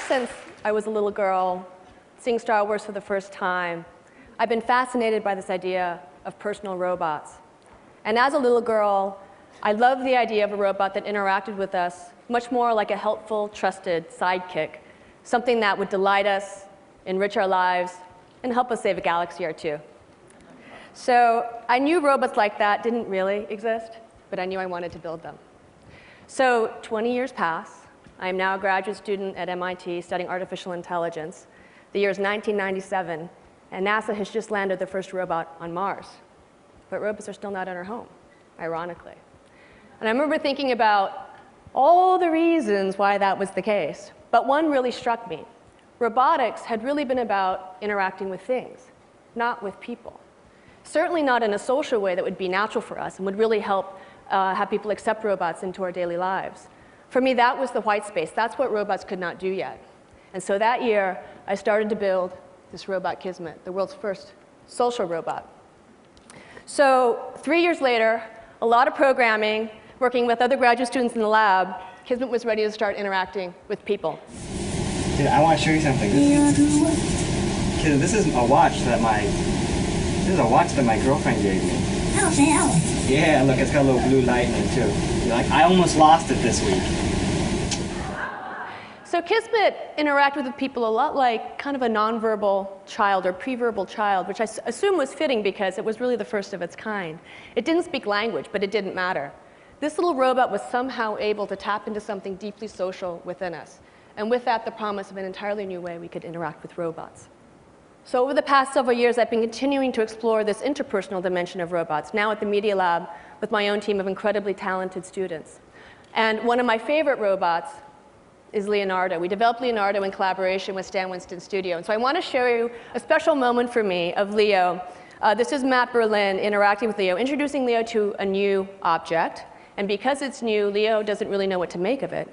since I was a little girl, seeing Star Wars for the first time, I've been fascinated by this idea of personal robots. And as a little girl, I loved the idea of a robot that interacted with us much more like a helpful, trusted sidekick, something that would delight us, enrich our lives, and help us save a galaxy or two. So I knew robots like that didn't really exist, but I knew I wanted to build them. So 20 years pass. I am now a graduate student at MIT studying artificial intelligence. The year is 1997, and NASA has just landed the first robot on Mars. But robots are still not in our home, ironically. And I remember thinking about all the reasons why that was the case. But one really struck me. Robotics had really been about interacting with things, not with people. Certainly not in a social way that would be natural for us and would really help have people accept robots into our daily lives. For me, that was the white space. That's what robots could not do yet. And so that year, I started to build this robot Kismet, the world's first social robot. So 3 years later, a lot of programming, working with other graduate students in the lab, Kismet was ready to start interacting with people. Dude, I want to show you something. This is a watch that my girlfriend gave me. Oh, really? Yeah, look, it's got a little blue light in it too. Like, I almost lost it this week. So Kismet interacted with people a lot like kind of a nonverbal child or preverbal child, which I assume was fitting because it was really the first of its kind. It didn't speak language, but it didn't matter. This little robot was somehow able to tap into something deeply social within us. And with that, the promise of an entirely new way we could interact with robots. So over the past several years, I've been continuing to explore this interpersonal dimension of robots, now at the Media Lab with my own team of incredibly talented students. And one of my favorite robots is Leonardo. We developed Leonardo in collaboration with Stan Winston Studio. And so I want to show you a special moment for me of Leo. This is Matt Berlin interacting with Leo, introducing Leo to a new object. And because it's new, Leo doesn't really know what to make of it.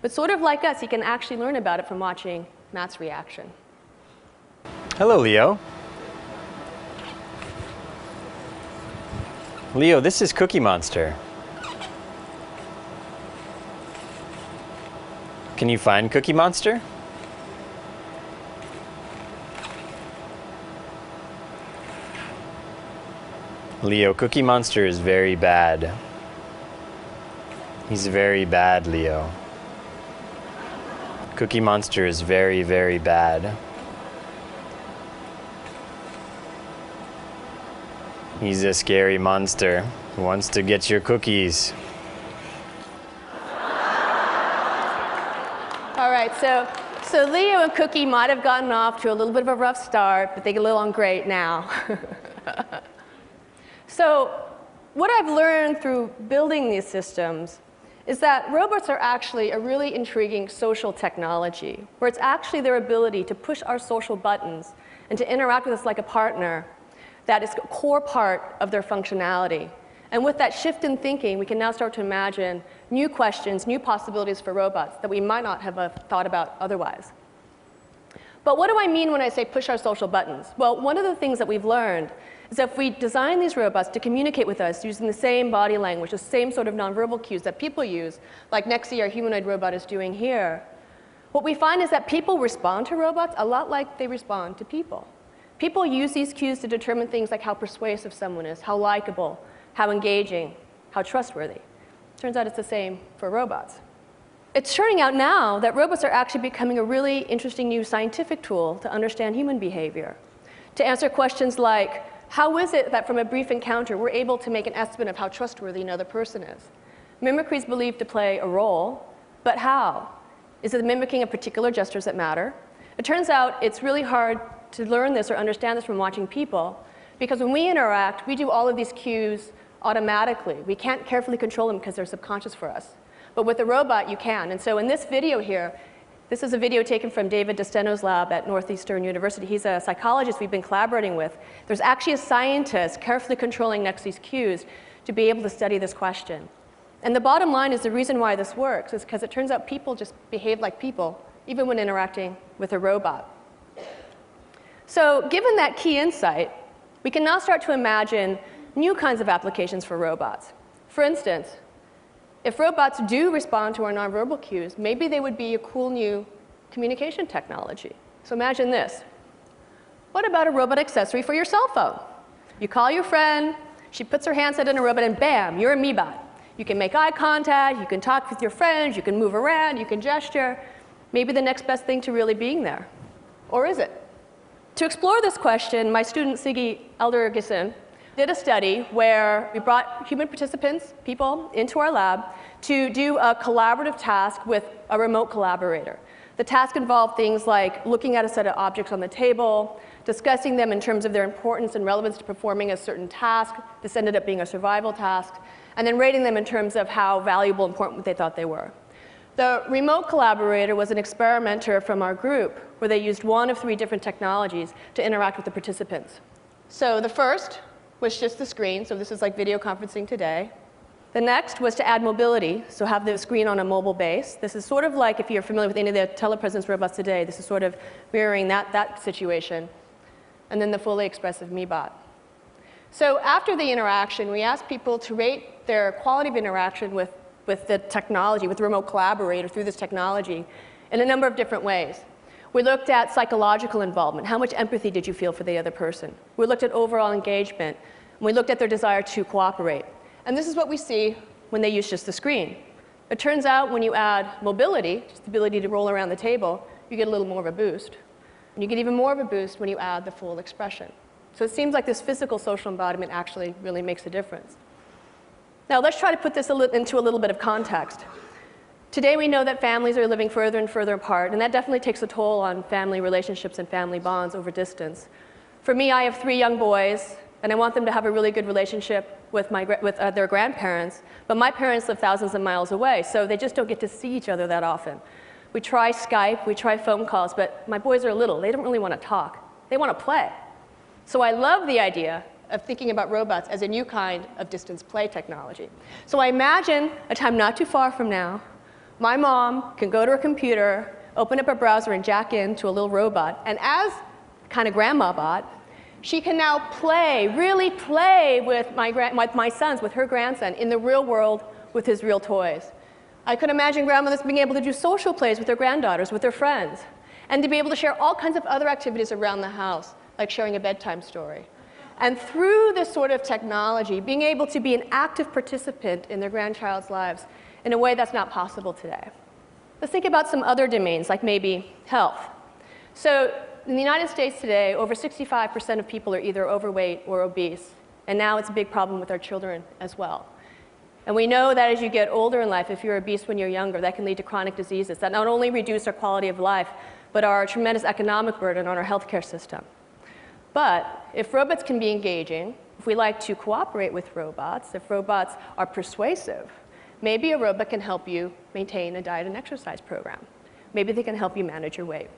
But sort of like us, he can actually learn about it from watching Matt's reaction. Hello, Leo. Leo, this is Cookie Monster. Can you find Cookie Monster? Leo, Cookie Monster is very bad. He's very bad, Leo. Cookie Monster is very, very bad. He's a scary monster who wants to get your cookies. All right, so Leo and Cookie might have gotten off to a little bit of a rough start, but they get along great now. So what I've learned through building these systems is that robots are actually a really intriguing social technology, where it's actually their ability to push our social buttons and to interact with us like a partner that is a core part of their functionality. And with that shift in thinking, we can now start to imagine new questions, new possibilities for robots that we might not have thought about otherwise. But what do I mean when I say push our social buttons? Well, one of the things that we've learned is that if we design these robots to communicate with us using the same body language, the same sort of nonverbal cues that people use, like Nexi, our humanoid robot, is doing here, what we find is that people respond to robots a lot like they respond to people. People use these cues to determine things like how persuasive someone is, how likable, how engaging, how trustworthy. Turns out it's the same for robots. It's turning out now that robots are actually becoming a really interesting new scientific tool to understand human behavior, to answer questions like, how is it that from a brief encounter we're able to make an estimate of how trustworthy another person is? Mimicry is believed to play a role, but how? Is it mimicking of particular gestures that matter? It turns out it's really hard to learn this or understand this from watching people, because when we interact, we do all of these cues automatically. We can't carefully control them because they're subconscious for us. But with a robot, you can. And so in this video here, this is a video taken from David DeSteno's lab at Northeastern University. He's a psychologist we've been collaborating with. There's actually a scientist carefully controlling Nexi's cues to be able to study this question. And the bottom line is the reason why this works is because it turns out people just behave like people, even when interacting with a robot. So given that key insight, we can now start to imagine new kinds of applications for robots. For instance, if robots do respond to our nonverbal cues, maybe they would be a cool new communication technology. So imagine this. What about a robot accessory for your cell phone? You call your friend, she puts her handset in a robot, and bam, you're a MeBot. You can make eye contact, you can talk with your friends, you can move around, you can gesture. Maybe the next best thing to really being there. Or is it? To explore this question, my student Siggy Eldergissen did a study where we brought human participants, people, into our lab to do a collaborative task with a remote collaborator. The task involved things like looking at a set of objects on the table, discussing them in terms of their importance and relevance to performing a certain task. This ended up being a survival task, and then rating them in terms of how valuable and important they thought they were. The remote collaborator was an experimenter from our group where they used one of 3 different technologies to interact with the participants. So the first was just the screen, so this is like video conferencing today. The next was to add mobility, so have the screen on a mobile base. This is sort of like, if you're familiar with any of the telepresence robots today, this is sort of mirroring that situation. And then the fully expressive MeBot. So after the interaction, we asked people to rate their quality of interaction with the technology, with the remote collaborator through this technology in a number of different ways. We looked at psychological involvement. How much empathy did you feel for the other person? We looked at overall engagement. And we looked at their desire to cooperate. And this is what we see when they use just the screen. It turns out when you add mobility, just the ability to roll around the table, you get a little more of a boost. And you get even more of a boost when you add the full expression. So it seems like this physical social embodiment actually really makes a difference. Now let's try to put this into a little bit of context. Today we know that families are living further and further apart, and that definitely takes a toll on family relationships and family bonds over distance. For me, I have 3 young boys, and I want them to have a really good relationship with their grandparents, but my parents live thousands of miles away, so they just don't get to see each other that often. We try Skype, we try phone calls, but my boys are little. They don't really want to talk. They want to play. So I love the idea of thinking about robots as a new kind of distance play technology. So I imagine a time not too far from now, my mom can go to her computer, open up a browser, and jack into a little robot, and as kind of grandma bot, she can now play, really play with my sons, with her grandson, in the real world with his real toys. I could imagine grandmothers being able to do social plays with their granddaughters, with their friends, and to be able to share all kinds of other activities around the house, like sharing a bedtime story. And through this sort of technology, being able to be an active participant in their grandchild's lives in a way that's not possible today. Let's think about some other domains, like maybe health. So in the United States today, over 65% of people are either overweight or obese. And now it's a big problem with our children as well. And we know that as you get older in life, if you're obese when you're younger, that can lead to chronic diseases that not only reduce our quality of life, but are a tremendous economic burden on our healthcare system. But if robots can be engaging, if we like to cooperate with robots, if robots are persuasive, maybe a robot can help you maintain a diet and exercise program. Maybe they can help you manage your weight.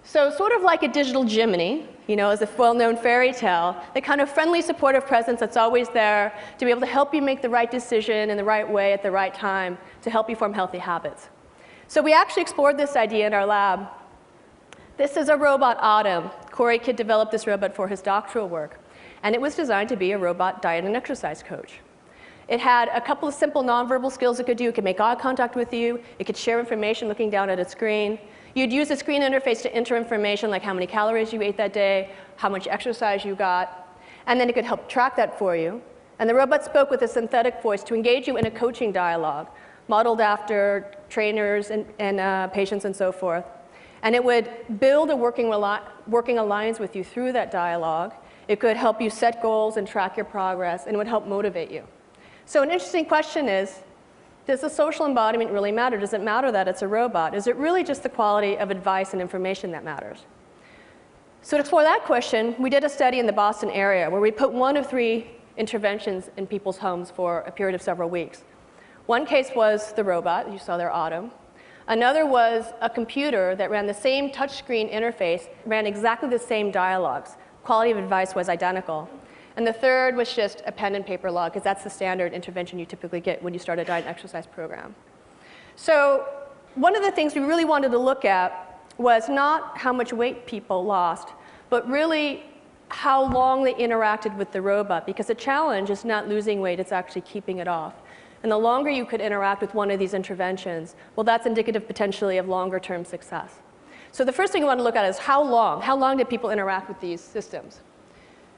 So sort of like a digital Jiminy, as a well-known fairy tale, the kind of friendly, supportive presence that's always there to be able to help you make the right decision in the right way at the right time to help you form healthy habits. So we actually explored this idea in our lab. This is a robot, Autumn. Corey Kidd developed this robot for his doctoral work, and it was designed to be a robot diet and exercise coach. It had a couple of simple nonverbal skills it could do. It could make eye contact with you. It could share information looking down at a screen. You'd use the screen interface to enter information like how many calories you ate that day, how much exercise you got, and then it could help track that for you. And the robot spoke with a synthetic voice to engage you in a coaching dialogue, modeled after trainers and patients and so forth. And it would build a working alliance with you through that dialogue. It could help you set goals and track your progress, and it would help motivate you. So an interesting question is, does the social embodiment really matter? Does it matter that it's a robot? Is it really just the quality of advice and information that matters? So to explore that question, we did a study in the Boston area where we put 1 of 3 interventions in people's homes for a period of several weeks. One case was the robot, you saw there, Autumn. Another was a computer that ran the same touchscreen interface, ran exactly the same dialogues. Quality of advice was identical. And the third was just a pen and paper log, because that's the standard intervention you typically get when you start a diet and exercise program. So one of the things we really wanted to look at was not how much weight people lost, but really how long they interacted with the robot, because the challenge is not losing weight, it's actually keeping it off. And the longer you could interact with one of these interventions, well, that's indicative potentially of longer-term success. So the first thing I want to look at is how long? How long did people interact with these systems?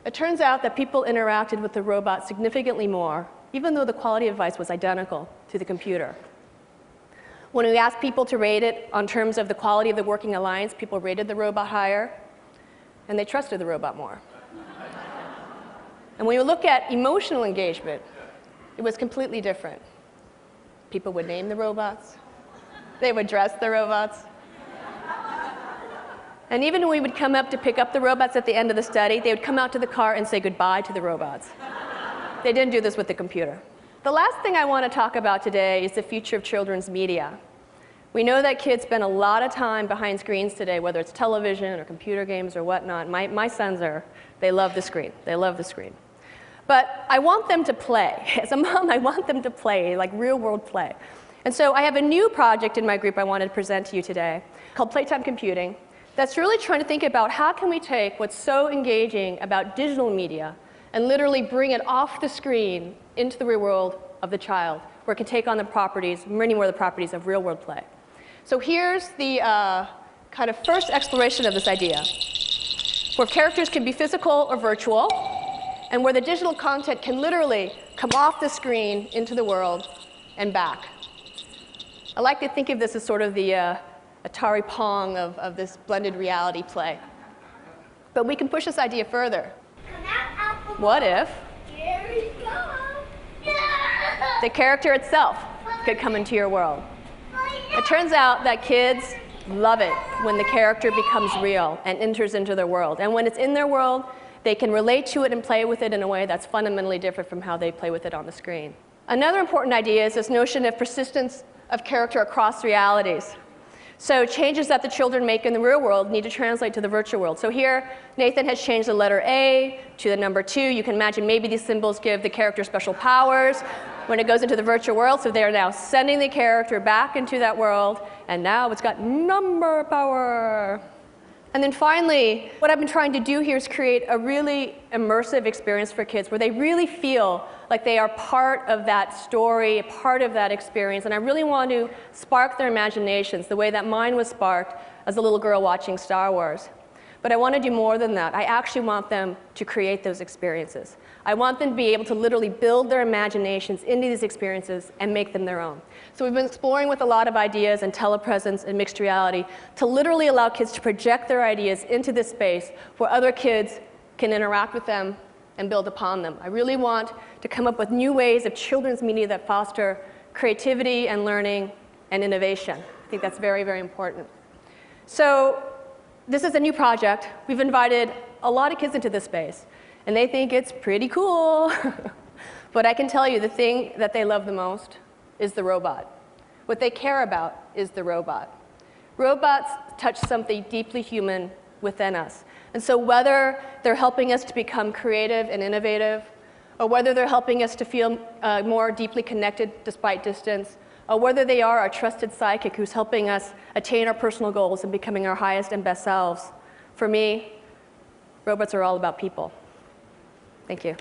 It turns out that people interacted with the robot significantly more, even though the quality of advice was identical to the computer. When we asked people to rate it on terms of the quality of the working alliance, people rated the robot higher, and they trusted the robot more. And when you look at emotional engagement, it was completely different. People would name the robots. They would dress the robots. And even when we would come up to pick up the robots at the end of the study, they would come out to the car and say goodbye to the robots. They didn't do this with the computer. The last thing I want to talk about today is the future of children's media. We know that kids spend a lot of time behind screens today, whether it's television or computer games or whatnot. My sons they love the screen. They love the screen. But I want them to play. As a mom, I want them to play, like real-world play. And so I have a new project in my group I wanted to present to you today called Playtime Computing that's really trying to think about how can we take what's so engaging about digital media and literally bring it off the screen into the real world of the child, where it can take on the properties, many more of the properties of real-world play. So here's the kind of first exploration of this idea, where characters can be physical or virtual, and where the digital content can literally come off the screen into the world and back. I like to think of this as sort of the Atari Pong of this blended reality play. But we can push this idea further. What if the character itself could come into your world? It turns out that kids love it when the character becomes real and enters into their world. And when it's in their world, they can relate to it and play with it in a way that's fundamentally different from how they play with it on the screen. Another important idea is this notion of persistence of character across realities. So changes that the children make in the real world need to translate to the virtual world. So here, Nathan has changed the letter A to the number 2. You can imagine maybe these symbols give the character special powers when it goes into the virtual world. So they are now sending the character back into that world, and now it's got number power. And then finally, what I've been trying to do here is create a really immersive experience for kids where they really feel like they are part of that story, part of that experience. And I really want to spark their imaginations the way that mine was sparked as a little girl watching Star Wars. But I want to do more than that. I actually want them to create those experiences. I want them to be able to literally build their imaginations into these experiences and make them their own. So we've been exploring with a lot of ideas and telepresence and mixed reality to literally allow kids to project their ideas into this space where other kids can interact with them and build upon them. I really want to come up with new ways of children's media that foster creativity and learning and innovation. I think that's very, very important. So this is a new project. We've invited a lot of kids into this space, and they think it's pretty cool. But I can tell you the thing that they love the most is the robot. What they care about is the robot. Robots touch something deeply human within us. And so whether they're helping us to become creative and innovative, or whether they're helping us to feel more deeply connected despite distance, or whether they are our trusted sidekick who's helping us attain our personal goals and becoming our highest and best selves, for me, robots are all about people. Thank you.